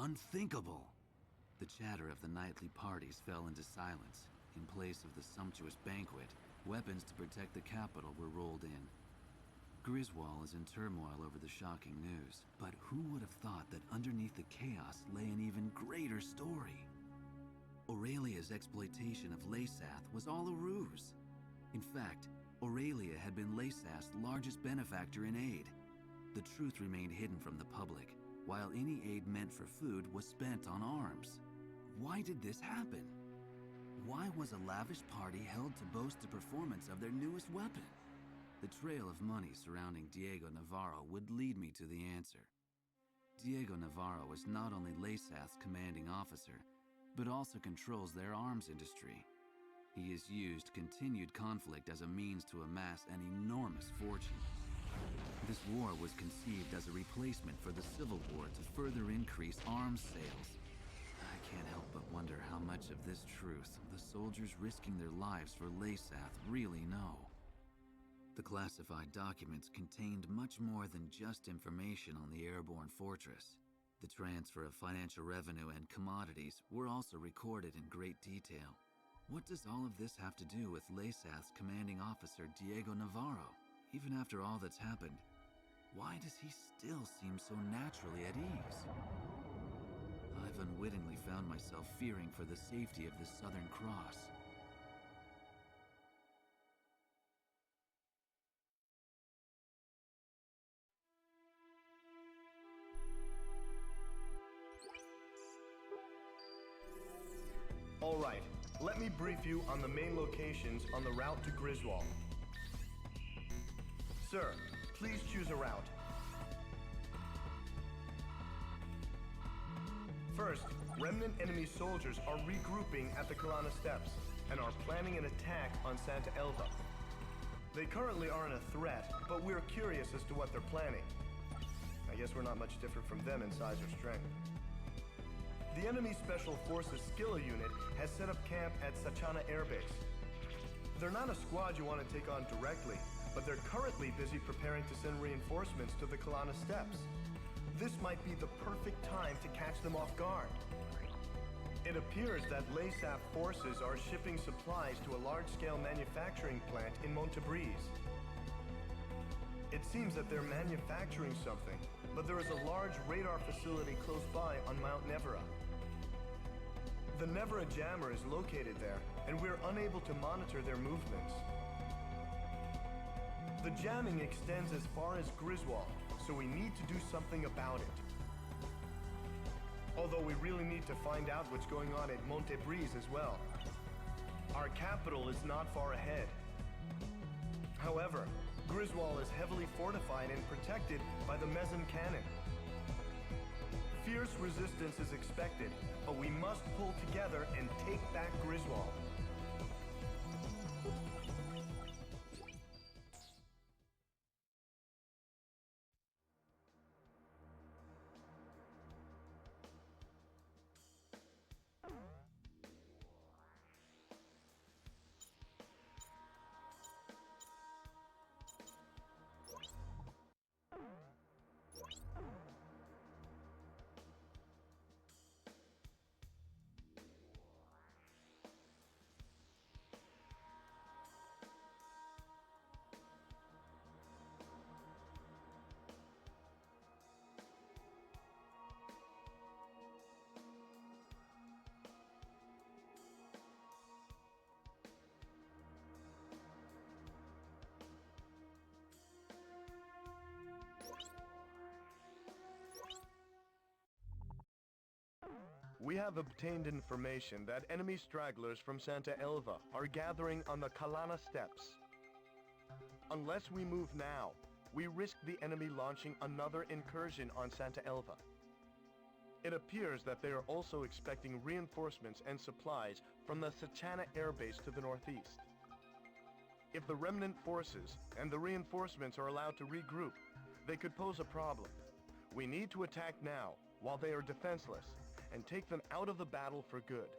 Unthinkable! The chatter of the nightly parties fell into silence. In place of the sumptuous banquet, weapons to protect the capital were rolled in. Griswold is in turmoil over the shocking news, but who would have thought that underneath the chaos lay an even greater story? Aurelia's exploitation of Laysath was all a ruse. In fact, Aurelia had been Laysath's largest benefactor in aid. The truth remained hidden from the public, while any aid meant for food was spent on arms. Why did this happen? Why was a lavish party held to boast the performance of their newest weapon? The trail of money surrounding Diego Navarro would lead me to the answer. Diego Navarro is not only Laysath's commanding officer, but also controls their arms industry. He has used continued conflict as a means to amass an enormous fortune. This war was conceived as a replacement for the Civil War to further increase arms sales. I can't help but wonder how much of this truth the soldiers risking their lives for Laysath really know. The classified documents contained much more than just information on the airborne fortress. The transfer of financial revenue and commodities were also recorded in great detail. What does all of this have to do with Laysath's commanding officer Diego Navarro? Even after all that's happened, why does he still seem so naturally at ease? I've unwittingly found myself fearing for the safety of the Southern Cross. All right, let me brief you on the main locations on the route to Griswold. Sir, please choose a route. First, remnant enemy soldiers are regrouping at the Kalana Steppes and are planning an attack on Santa Elva. They currently aren't a threat, but we're curious as to what they're planning. I guess we're not much different from them in size or strength. The enemy Special Forces Skilla unit has set up camp at Sachana Air Base. They're not a squad you want to take on directly, but they're currently busy preparing to send reinforcements to the Kalana Steppes. This might be the perfect time to catch them off guard. It appears that Laysath forces are shipping supplies to a large-scale manufacturing plant in Montebriz. It seems that they're manufacturing something, but there is a large radar facility close by on Mount Nevera. The Nevera jammer is located there, and we're unable to monitor their movements. The jamming extends as far as Griswold, so we need to do something about it. Although we really need to find out what's going on at Montebriz as well. Our capital is not far ahead. However, Griswold is heavily fortified and protected by the Mezim cannon. Fierce resistance is expected, but we must pull together and take back Griswold. We have obtained information that enemy stragglers from Santa Elva are gathering on the Kalana Steppes. Unless we move now, we risk the enemy launching another incursion on Santa Elva. It appears that they are also expecting reinforcements and supplies from the Sachana Air Base to the northeast. If the remnant forces and the reinforcements are allowed to regroup, they could pose a problem. We need to attack now, while they are defenseless, and take them out of the battle for good.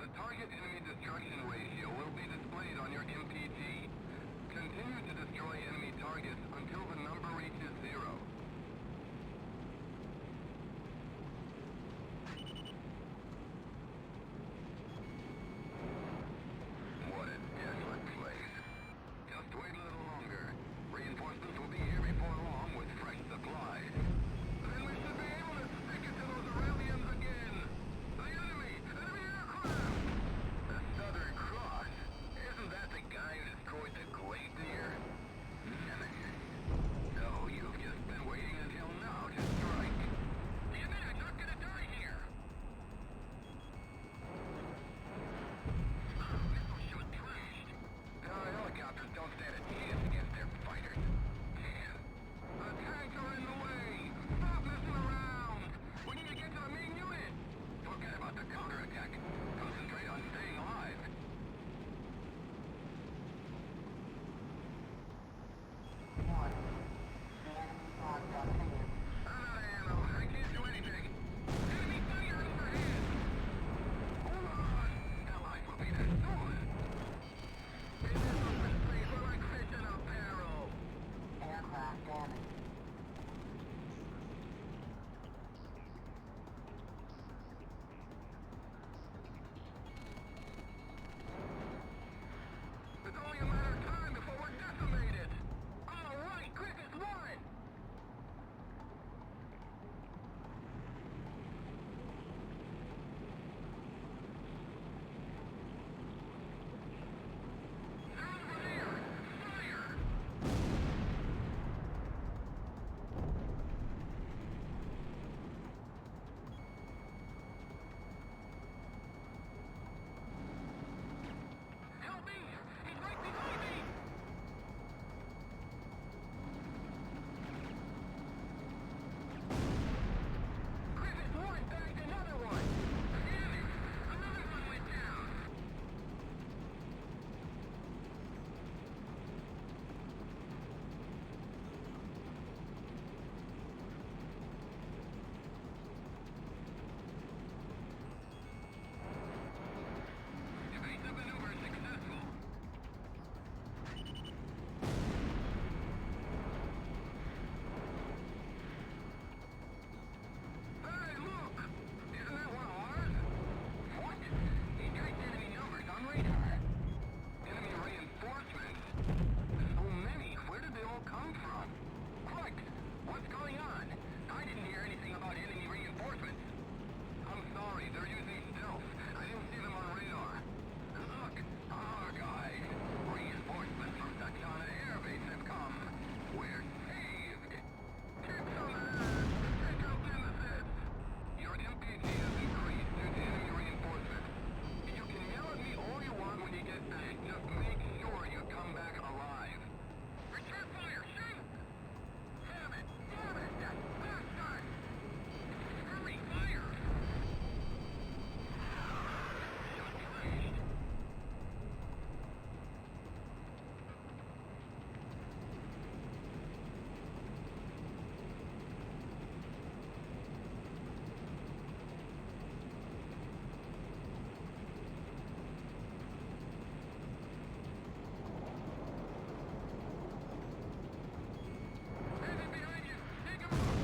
The target enemy destruction ratio will be displayed on your MPG. Continue to destroy enemy targets until the number reaches 0. What a desolate place. Just wait a little longer. Reinforcements will be here before long with fresh supplies. Then we should be able to stick it to those Aurelians again. The enemy! Enemy aircraft! The Southern Cross? Isn't that the guy who destroyed the Glacier? Nemesis. So you've just been waiting until now to strike. Damn it, I'm not gonna die here! Shoot trashed. Our helicopters don't stand a chance against their fighters. Damn. The tanks are in the way! Stop messing around! We need to get to the main unit! Forget about the counterattack. Concentrate on staying alive. I'm out of ammo. I can't do anything. Enemy fire overhead! Hold on! Allies will be there soon! In this open space, we're like fish in a barrel! Aircraft damaged. It's only a matter of time before we're decimated! All right, Griffith won! They're over there! Fire! Help me! He's right behind me! Griffith one bagged another one! Damn it! Another one went down! Evasive maneuver successful. Hey, look! Isn't that one of ours? What? He traced enemy numbers on radar. Enemy reinforcements. So many. Where did they all come from? Quick! What's going on? I didn't hear anything about enemy reinforcements. I'm sorry, they're using stealth. I didn't see them on radar. Look! Our guys! Reinforcements from the Kalana Air Base have come. We're saved! Kick some ass! Take out Nemesis! Your MPG has increased due to enemy reinforcements. You can yell at me all you want when you get back. Just make sure you come back alive. Return fire! Shoot! Damn it! Damn it! That bastard! Hurry, fire! Shot trashed. Enemy behind you! Take him out!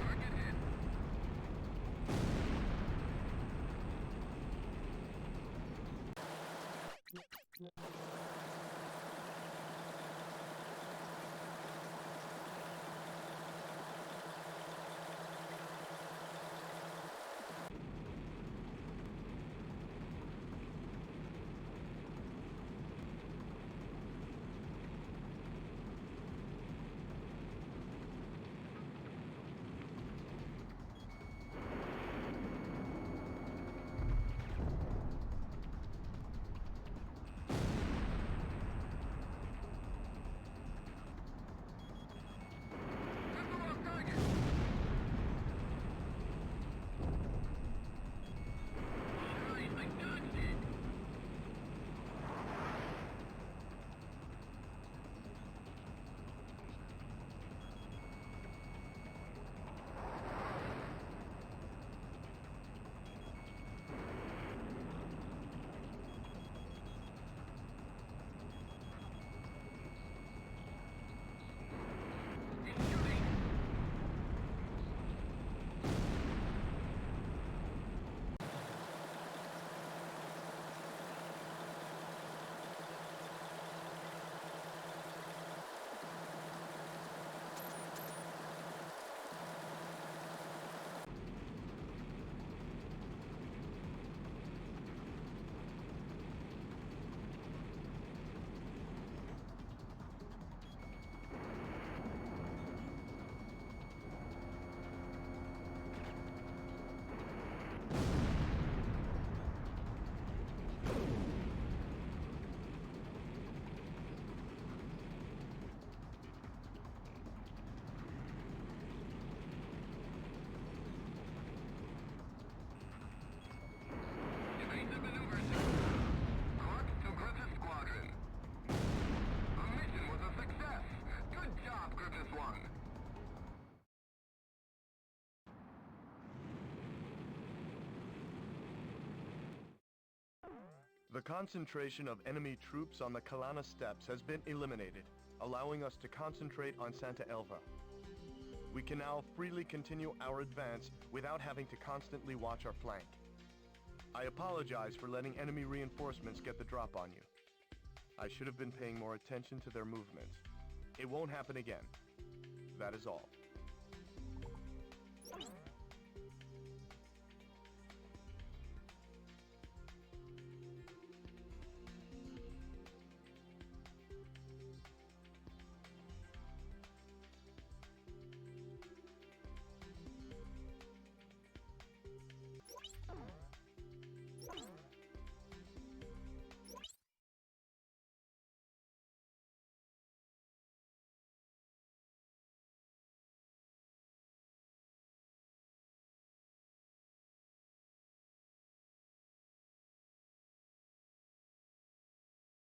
Target hit. Aggressive maneuvers. Clark to Griffith Squadron. The mission was a success. Good job, Griffith 1. The concentration of enemy troops on the Kalana steppes has been eliminated, allowing us to concentrate on Santa Elva. We can now freely continue our advance without having to constantly watch our flank. I apologize for letting enemy reinforcements get the drop on you. I should have been paying more attention to their movements. It won't happen again. That is all.